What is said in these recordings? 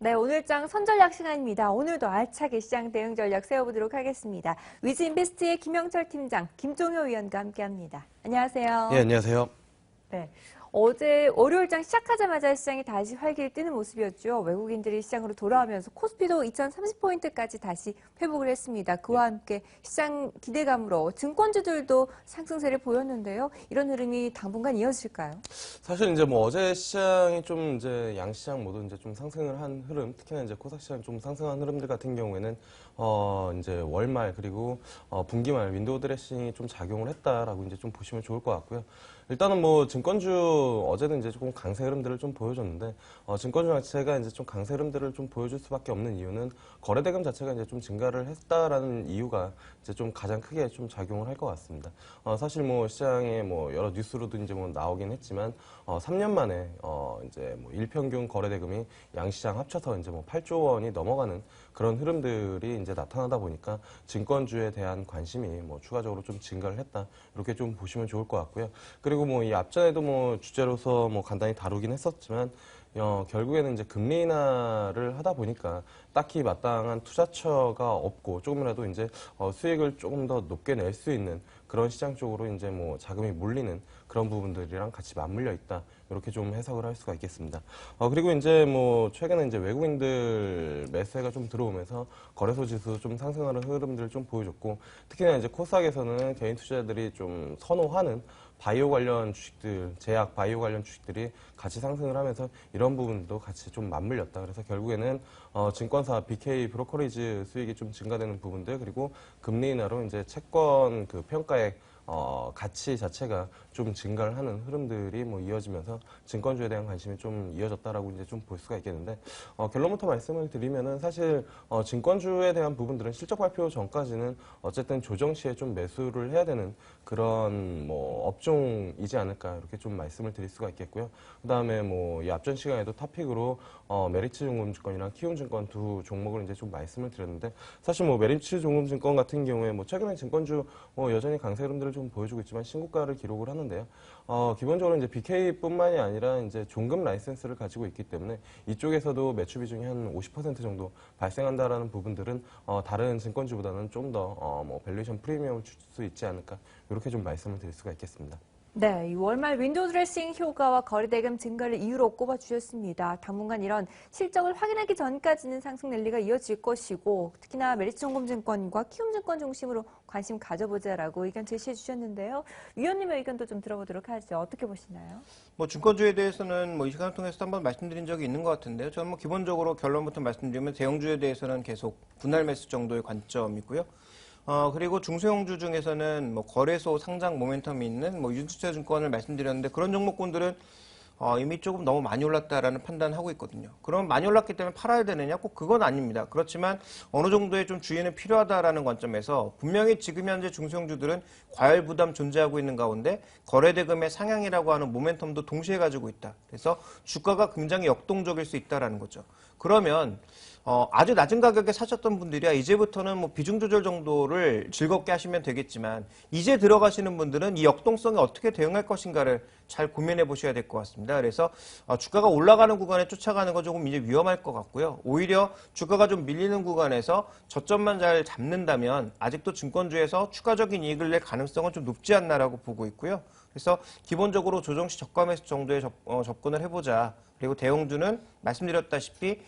네, 오늘장 선전략 시간입니다. 오늘도 알차게 시장 대응 전략 세워보도록 하겠습니다. 위즈인베스트의 김영철 팀장, 김종효 위원과 함께합니다. 안녕하세요. 예, 안녕하세요. 네, 어제 월요일장 시작하자마자 시장이 다시 활기를 띠는 모습이었죠. 외국인들이 시장으로 돌아오면서 코스피도 2030포인트까지 다시 회복을 했습니다. 그와 함께 시장 기대감으로 증권주들도 상승세를 보였는데요. 이런 흐름이 당분간 이어질까요? 사실 이제 뭐 어제 시장이 좀 이제 양시장 모두 이제 좀 상승을 한 흐름, 특히나 이제 코스닥 시장 좀 상승한 흐름들 같은 경우에는 이제 월말 그리고 분기말 윈도우 드레싱이 좀 작용을 했다라고 이제 좀 보시면 좋을 것 같고요. 일단은 뭐 증권주 어제는 이제 조금 강세 흐름들을 좀 보여줬는데 증권주 자체가 이제 좀 강세 흐름들을 좀 보여줄 수밖에 없는 이유는 거래대금 자체가 이제 좀 증가를 했다라는 이유가 이제 좀 가장 크게 좀 작용을 할 것 같습니다. 사실 뭐 시장에 뭐 여러 뉴스로도 이제 뭐 나오긴 했지만 3년 만에 이제 뭐 일평균 거래대금이 양시장 합쳐서 이제 뭐 8조 원이 넘어가는 그런 흐름들이 이제 나타나다 보니까 증권주에 대한 관심이 뭐 추가적으로 좀 증가를 했다. 이렇게 좀 보시면 좋을 것 같고요. 그리고 뭐 이 앞전에도 뭐 주제로서 뭐 간단히 다루긴 했었지만 결국에는 이제 금리 인하를 하다 보니까 딱히 마땅한 투자처가 없고 조금이라도 이제 수익을 조금 더 높게 낼 수 있는 그런 시장 쪽으로 이제 뭐 자금이 몰리는 그런 부분들이랑 같이 맞물려 있다. 이렇게 좀 해석을 할 수가 있겠습니다. 그리고 이제 뭐 최근에 이제 외국인들 매수세가 좀 들어오면서 거래소 지수 좀 상승하는 흐름들을 좀 보여줬고 특히나 이제 코스닥에서는 개인 투자자들이 좀 선호하는 바이오 관련 주식들, 제약 바이오 관련 주식들이 같이 상승을 하면서 이런 부분도 같이 좀 맞물렸다. 그래서 결국에는 증권사 BK 브로커리지 수익이 좀 증가되는 부분들 그리고 금리 인하로 이제 채권 그 평가액 가치 자체가 좀 증가를 하는 흐름들이 뭐 이어지면서 증권주에 대한 관심이 좀 이어졌다라고 이제 좀 볼 수가 있겠는데 결론부터 말씀을 드리면은 사실 증권주에 대한 부분들은 실적 발표 전까지는 어쨌든 조정 시에 좀 매수를 해야 되는 그런 뭐 업종이지 않을까 이렇게 좀 말씀을 드릴 수가 있겠고요. 그다음에 뭐 이 앞전 시간에도 토픽으로 메리츠 종금증권이랑 키움증권 두 종목을 이제 좀 말씀을 드렸는데 사실 뭐 메리츠 종금증권 같은 경우에 뭐 최근에 증권주 여전히 강세 흐름들을 좀 보여주고 있지만 신고가를 기록을 하는데요. 기본적으로 이제 BK뿐만이 아니라 이제 종금 라이센스를 가지고 있기 때문에 이쪽에서도 매출 비중이 한 50% 정도 발생한다라는 부분들은 다른 증권주보다는 좀 더 뭐 밸류에이션 프리미엄을 줄 수 있지 않을까 이렇게 좀 말씀을 드릴 수가 있겠습니다. 네, 이 월말 윈도우 드레싱 효과와 거래대금 증가를 이유로 꼽아주셨습니다. 당분간 이런 실적을 확인하기 전까지는 상승 랠리가 이어질 것이고 특히나 메리츠종금증권과 키움증권 중심으로 관심 가져보자라고 의견 제시해 주셨는데요. 위원님의 의견도 좀 들어보도록 하죠. 어떻게 보시나요? 뭐 증권주에 대해서는 뭐 이 시간을 통해서 한번 말씀드린 적이 있는 것 같은데요. 저는 뭐 기본적으로 결론부터 말씀드리면 대형주에 대해서는 계속 분할 매수 정도의 관점이고요. 그리고 중소형주 중에서는 뭐 거래소 상장 모멘텀이 있는 뭐 유진투자증권을 말씀드렸는데 그런 종목군들은 이미 조금 너무 많이 올랐다라는 판단을 하고 있거든요. 그럼 많이 올랐기 때문에 팔아야 되느냐? 꼭 그건 아닙니다. 그렇지만 어느 정도의 좀 주의는 필요하다라는 관점에서 분명히 지금 현재 중소형주들은 과열 부담 존재하고 있는 가운데 거래대금의 상향이라고 하는 모멘텀도 동시에 가지고 있다. 그래서 주가가 굉장히 역동적일 수 있다라는 거죠. 그러면 아주 낮은 가격에 사셨던 분들이야 이제부터는 뭐 비중 조절 정도를 즐겁게 하시면 되겠지만 이제 들어가시는 분들은 이 역동성에 어떻게 대응할 것인가를 잘 고민해 보셔야 될 것 같습니다. 그래서 주가가 올라가는 구간에 쫓아가는 건 조금 이제 위험할 것 같고요. 오히려 주가가 좀 밀리는 구간에서 저점만 잘 잡는다면 아직도 증권주에서 추가적인 이익을 낼 가능성은 좀 높지 않나라고 보고 있고요. 그래서 기본적으로 조정시 저가 매수 정도에 접근을 해보자. 그리고 대형주는 말씀드렸다시피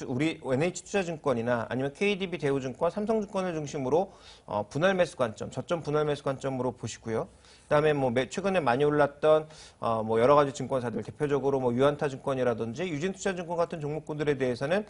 우리 NH투자증권이나 아니면 KDB 대우증권, 삼성증권을 중심으로 분할 매수 관점, 저점 분할 매수 관점으로 보시고요. 그다음에 뭐 최근에 많이 올랐던 뭐 여러 가지 증권사들 대표적으로 뭐 유한타증권이라든지 유진투자증권 같은 종목군들에 대해서는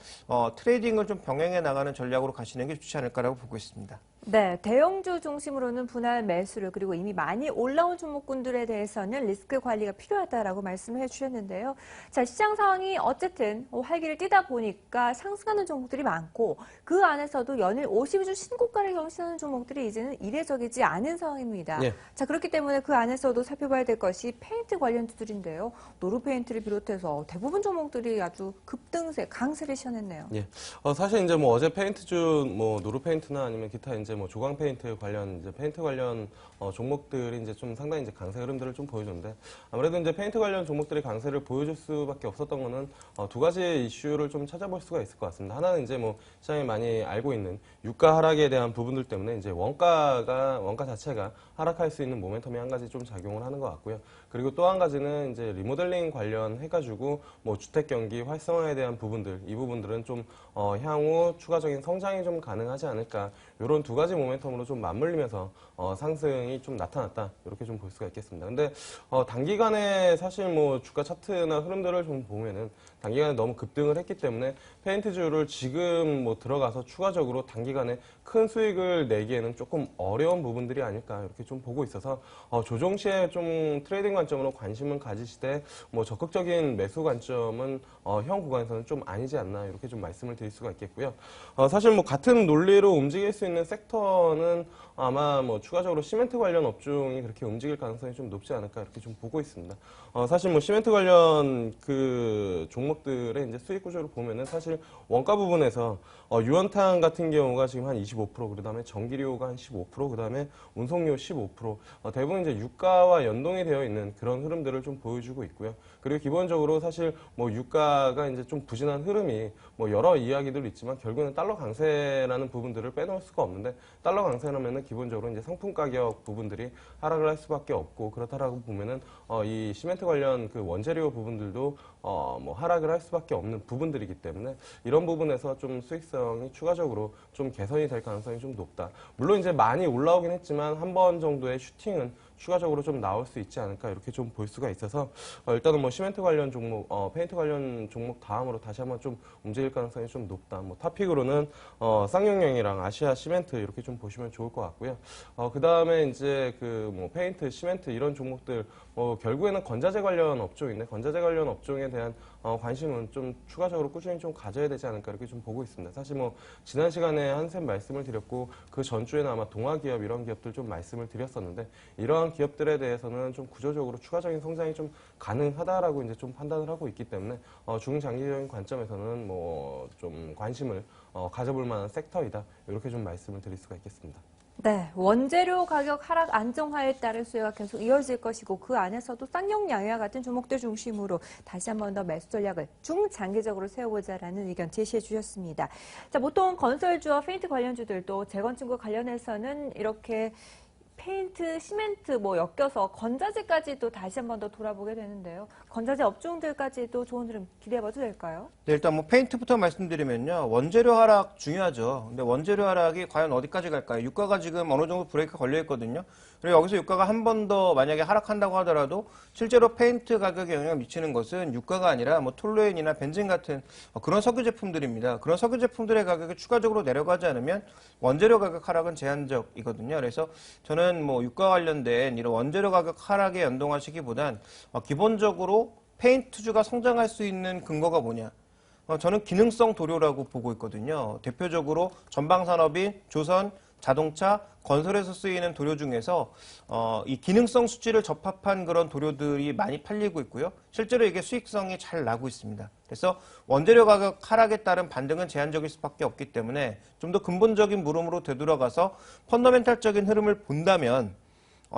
트레이딩을 좀 병행해 나가는 전략으로 가시는 게 좋지 않을까라고 보고 있습니다. 네, 대형주 중심으로는 분할 매수를 그리고 이미 많이 올라온 종목군들에 대해서는 리스크 관리가 필요하다라고 말씀을 해주셨는데요. 자, 시장 상황이 어쨌든 활기를 띠다 보니까 상승하는 종목들이 많고 그 안에서도 연일 52주 신고가를 경신하는 종목들이 이제는 이례적이지 않은 상황입니다. 예. 자, 그렇기 때문에 때문에 그 안에서도 살펴봐야 될 것이 페인트 관련주들인데요. 노루페인트를 비롯해서 대부분 종목들이 아주 급등세, 강세를 시현했네요. 예. 사실 이제 뭐 어제 페인트주, 뭐 노루페인트나 아니면 기타 이제 뭐 조광 페인트 관련 이제 페인트 관련 종목들이 이제 좀 상당히 이제 강세 흐름들을 좀 보여줬는데 아무래도 이제 페인트 관련 종목들이 강세를 보여줄 수밖에 없었던 거는 두 가지 이슈를 좀 찾아볼 수가 있을 것 같습니다. 하나는 이제 뭐 시장이 많이 알고 있는 유가 하락에 대한 부분들 때문에 이제 원가 자체가 하락할 수 있는 모멘텀이 한 가지 좀 작용을 하는 것 같고요. 그리고 또 한 가지는 이제 리모델링 관련해가지고 뭐 주택 경기 활성화에 대한 부분들, 이 부분들은 좀 향후 추가적인 성장이 좀 가능하지 않을까. 이런 두 가지 모멘텀으로 좀 맞물리면서 상승이 좀 나타났다. 이렇게 좀 볼 수가 있겠습니다. 근데 단기간에 사실 뭐 주가 차트나 흐름들을 좀 보면은 단기간에 너무 급등을 했기 때문에 페인트주를 지금 뭐 들어가서 추가적으로 단기간에 큰 수익을 내기에는 조금 어려운 부분들이 아닐까 이렇게 좀 보고 있어서 조정 시에 좀 트레이딩 관점으로 관심을 가지시되 뭐 적극적인 매수 관점은 현 구간에서는 좀 아니지 않나 이렇게 좀 말씀을 드릴 수가 있겠고요. 사실 뭐 같은 논리로 움직일 수 있는 섹터는 아마 뭐 추가적으로 시멘트 관련 업종이 그렇게 움직일 가능성이 좀 높지 않을까 이렇게 좀 보고 있습니다. 사실 뭐 시멘트 관련 그 종목들의 이제 수익 구조를 보면은 사실 원가 부분에서 유연탄 같은 경우가 지금 한 25%, 그다음에 전기료가 한 15%, 그다음에 운송료 15%, 대부분 이제 유가와 연동이 되어 있는 그런 흐름들을 좀 보여주고 있고요. 그리고 기본적으로 사실 뭐 유가가 이제 좀 부진한 흐름이 뭐 여러 이야기들 있지만 결국에는 달러 강세라는 부분들을 빼놓을 수가 없는데 달러 강세라면은 기본적으로 이제 상품 가격 부분들이 하락을 할 수밖에 없고 그렇다라고 보면은 이 시멘트 관련 그 원재료 부분들도 뭐 하락을 할 수밖에 없는 부분들이기 때문에 이런 부분에서 좀 수익성이 추가적으로 좀 개선이 될 가능성이 좀 높다. 물론 이제 많이 올라오긴 했지만 한 번 정도의 슈팅은 추가적으로 좀 나올 수 있지 않을까 이렇게 좀 볼 수가 있어서 일단은 뭐 시멘트 관련 종목, 페인트 관련 종목 다음으로 다시 한번 좀 움직일 가능성이 좀 높다. 뭐 탑픽으로는 쌍용영이랑 아시아 시멘트 이렇게 좀 보시면 좋을 것 같고요. 그 다음에 이제 그 뭐 페인트, 시멘트 이런 종목들 결국에는 건자재 관련 업종인데 건자재 관련 업종에 대한 관심은 좀 추가적으로 꾸준히 좀 가져야 되지 않을까 이렇게 좀 보고 있습니다. 사실 뭐 지난 시간에 한샘 말씀을 드렸고 그 전주에는 아마 동아기업 이런 기업들 좀 말씀을 드렸었는데 이러한 기업들에 대해서는 좀 구조적으로 추가적인 성장이 좀 가능하다라고 이제 좀 판단을 하고 있기 때문에 중장기적인 관점에서는 뭐 좀 관심을 가져볼 만한 섹터이다 이렇게 좀 말씀을 드릴 수가 있겠습니다. 네, 원재료 가격 하락 안정화에 따른 수요가 계속 이어질 것이고 그 안에서도 쌍용 양유와 같은 종목들 중심으로 다시 한 번 더 매수 전략을 중장기적으로 세워보자라는 의견 제시해 주셨습니다. 자, 보통 건설주와 페인트 관련주들도 재건축과 관련해서는 이렇게 페인트, 시멘트 뭐 엮여서 건자재까지도 다시 한 번 더 돌아보게 되는데요. 건자재 업종들까지도 좋은 흐름 기대해봐도 될까요? 네, 일단 뭐 페인트부터 말씀드리면요. 원재료 하락 중요하죠. 근데 원재료 하락이 과연 어디까지 갈까요? 유가가 지금 어느 정도 브레이크가 걸려 있거든요. 그리고 여기서 유가가 한 번 더 만약에 하락한다고 하더라도 실제로 페인트 가격에 영향을 미치는 것은 유가가 아니라 뭐 톨루엔이나 벤진 같은 그런 석유 제품들입니다. 그런 석유 제품들의 가격이 추가적으로 내려가지 않으면 원재료 가격 하락은 제한적이거든요. 그래서 저는 뭐 유가 관련된 이런 원재료 가격 하락에 연동하시기보단 기본적으로 페인트주가 성장할 수 있는 근거가 뭐냐? 저는 기능성 도료라고 보고 있거든요. 대표적으로 전방산업인 조선, 자동차, 건설에서 쓰이는 도료 중에서 이 기능성 수치를 접합한 그런 도료들이 많이 팔리고 있고요. 실제로 이게 수익성이 잘 나고 있습니다. 그래서 원재료 가격 하락에 따른 반등은 제한적일 수밖에 없기 때문에 좀 더 근본적인 물음으로 되돌아가서 펀더멘탈적인 흐름을 본다면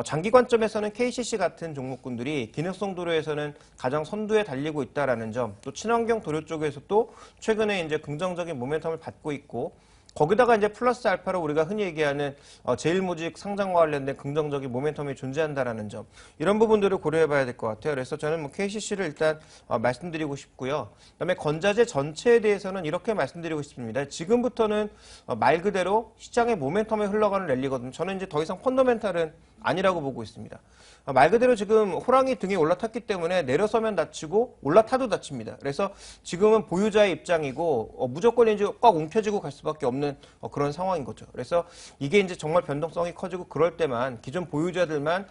장기 관점에서는 KCC 같은 종목군들이 기능성 도료에서는 가장 선두에 달리고 있다라는 점, 또 친환경 도료 쪽에서도 최근에 이제 긍정적인 모멘텀을 받고 있고, 거기다가 이제 플러스 알파로 우리가 흔히 얘기하는 제일모직 상장과 관련된 긍정적인 모멘텀이 존재한다라는 점, 이런 부분들을 고려해봐야 될 것 같아요. 그래서 저는 뭐 KCC를 일단 말씀드리고 싶고요. 그다음에 건자재 전체에 대해서는 이렇게 말씀드리고 싶습니다. 지금부터는 말 그대로 시장의 모멘텀에 흘러가는 랠리거든요. 저는 이제 더 이상 펀더멘탈은 아니라고 보고 있습니다. 말 그대로 지금 호랑이 등에 올라탔기 때문에 내려서면 다치고 올라타도 다칩니다. 그래서 지금은 보유자의 입장이고 무조건 이제 꽉 움켜쥐고 갈 수밖에 없는 그런 상황인 거죠. 그래서 이게 이제 정말 변동성이 커지고 그럴 때만 기존 보유자들만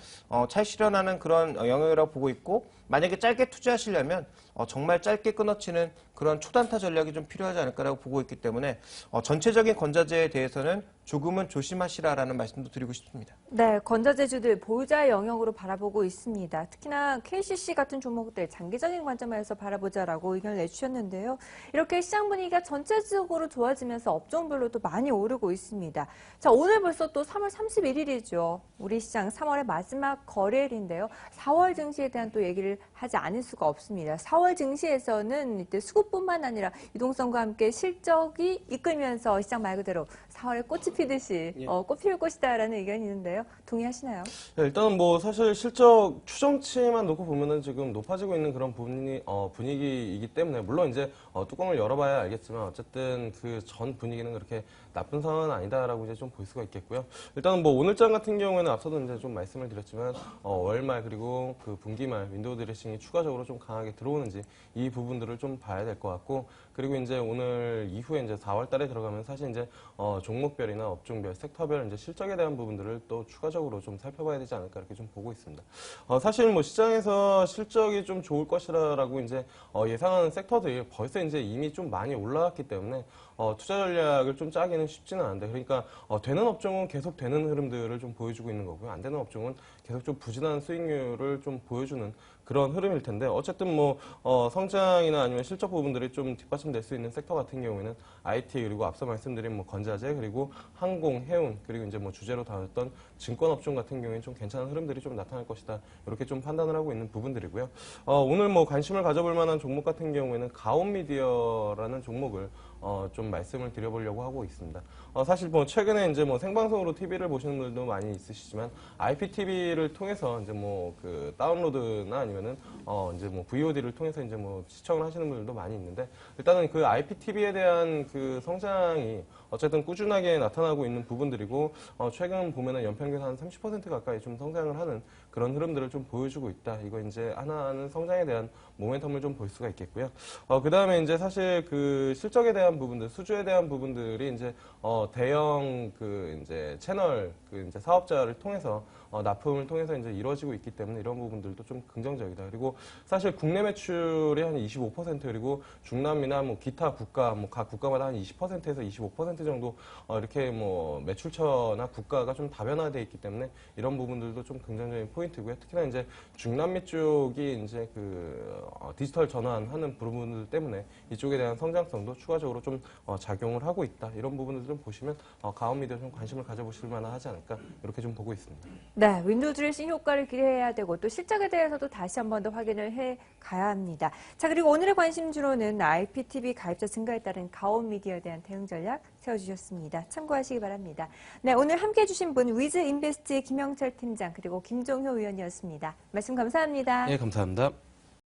차익 실현하는 그런 영역이라고 보고 있고, 만약에 짧게 투자하시려면 정말 짧게 끊어치는 그런 초단타 전략이 좀 필요하지 않을까라고 보고 있기 때문에 전체적인 건자재에 대해서는 조금은 조심하시라라는 말씀도 드리고 싶습니다. 네, 건자재주들 보유자의 영역으로 바라보고 있습니다. 특히나 KCC 같은 종목들 장기적인 관점에서 바라보자라고 의견을 내주셨는데요. 이렇게 시장 분위기가 전체적으로 좋아지면서 업종별로도 많이 오르고 있습니다. 자, 오늘 벌써 또 3월 31일이죠. 우리 시장 3월의 마지막 거래일인데요. 4월 증시에 대한 또 얘기를 하지 않을 수가 없습니다. 4월 증시에서는 이때 수급뿐만 아니라 유동성과 함께 실적이 이끌면서 시장 말 그대로 4월에 꽃이 피듯이 꽃 피울 것이다라는 의견이 있는데요. 동의하시나요? 네, 일단은 뭐 사실 실적 추정치만 놓고 보면은 지금 높아지고 있는 그런 분위기이기 때문에 물론 이제 뚜껑을 열어봐야 알겠지만 어쨌든 그 전 분위기는 그렇게 나쁜 상황은 아니다라고 이제 좀 볼 수가 있겠고요. 일단은 뭐 오늘장 같은 경우에는 앞서도 이제 좀 말씀을 드렸지만 월말 그리고 그 분기말 윈도우 드레싱이 추가적으로 좀 강하게 들어오는지 이 부분들을 좀 봐야 될 것 같고 그리고 이제 오늘 이후에 이제 4월 달에 들어가면 사실 이제 종목별이나 업종별, 섹터별 이제 실적에 대한 부분들을 또 추가적으로 좀 살펴봐야 되지 않을까 이렇게 좀 보고 있습니다. 사실 뭐 시장에서 실적이 좀 좋을 것이라고 이제 예상하는 섹터들이 벌써 이제 이미 좀 많이 올라왔기 때문에 투자 전략을 좀 짜기는 쉽지는 않은데 그러니까 되는 업종은 계속 되는 흐름들을 좀 보여주고 있는 거고요. 안 되는 업종은 계속 좀 부진한 수익률을 좀 보여주는 그런 흐름일 텐데 어쨌든 뭐 성장이나 아니면 실적 부분들이 좀 뒷받침될 수 있는 섹터 같은 경우에는 IT 그리고 앞서 말씀드린 뭐 건자재 그리고 항공, 해운 그리고 이제 뭐 주제로 다뤘던 증권 업종 같은 경우에는 좀 괜찮은 흐름들이 좀 나타날 것이다 이렇게 좀 판단을 하고 있는 부분들이고요. 오늘 뭐 관심을 가져볼 만한 종목 같은 경우에는 가온미디어라는 종목을 좀 말씀을 드려보려고 하고 있습니다. 사실 뭐 최근에 이제 뭐 생방송으로 TV를 보시는 분들도 많이 있으시지만 IPTV를 통해서 이제 뭐 그 다운로드나 아니면은 이제 뭐 VOD를 통해서 이제 뭐 시청을 하시는 분들도 많이 있는데 일단은 그 IPTV에 대한 그 성장이 어쨌든 꾸준하게 나타나고 있는 부분들이고 최근 보면은 연평균 한 30% 가까이 좀 성장을 하는 그런 흐름들을 좀 보여주고 있다. 이거 이제 하나하나 성장에 대한 모멘텀을 좀 볼 수가 있겠고요. 그 다음에 이제 사실 그 실적에 대한 부분들, 수주에 대한 부분들이 이제 대형 그 이제 채널 그 이제 사업자를 통해서 납품을 통해서 이제 이루어지고 있기 때문에 이런 부분들도 좀 긍정적이다. 그리고 사실 국내 매출이 한 25% 그리고 중남미나 뭐 기타 국가 뭐 각 국가마다 한 20%에서 25% 정도 이렇게 뭐 매출처나 국가가 좀 다변화되어 있기 때문에 이런 부분들도 좀 긍정적인 포인트고요. 특히나 이제 중남미 쪽이 이제 그 디지털 전환하는 부분들 때문에 이쪽에 대한 성장성도 추가적으로 좀 작용을 하고 있다. 이런 부분들 좀 보시면 가온미디어 좀 관심을 가져보실 만하지 않을까 이렇게 좀 보고 있습니다. 네, 윈도우 드레싱 효과를 기대해야 되고 또 실적에 대해서도 다시 한 번 더 확인을 해 가야 합니다. 자, 그리고 오늘의 관심주로는 IPTV 가입자 증가에 따른 가온미디어에 대한 대응 전략 세워주셨습니다. 참고하시기 바랍니다. 네, 오늘 함께해 주신 분 위즈 인베스트의 김영철 팀장 그리고 김종효 위원이었습니다. 말씀 감사합니다. 네, 감사합니다.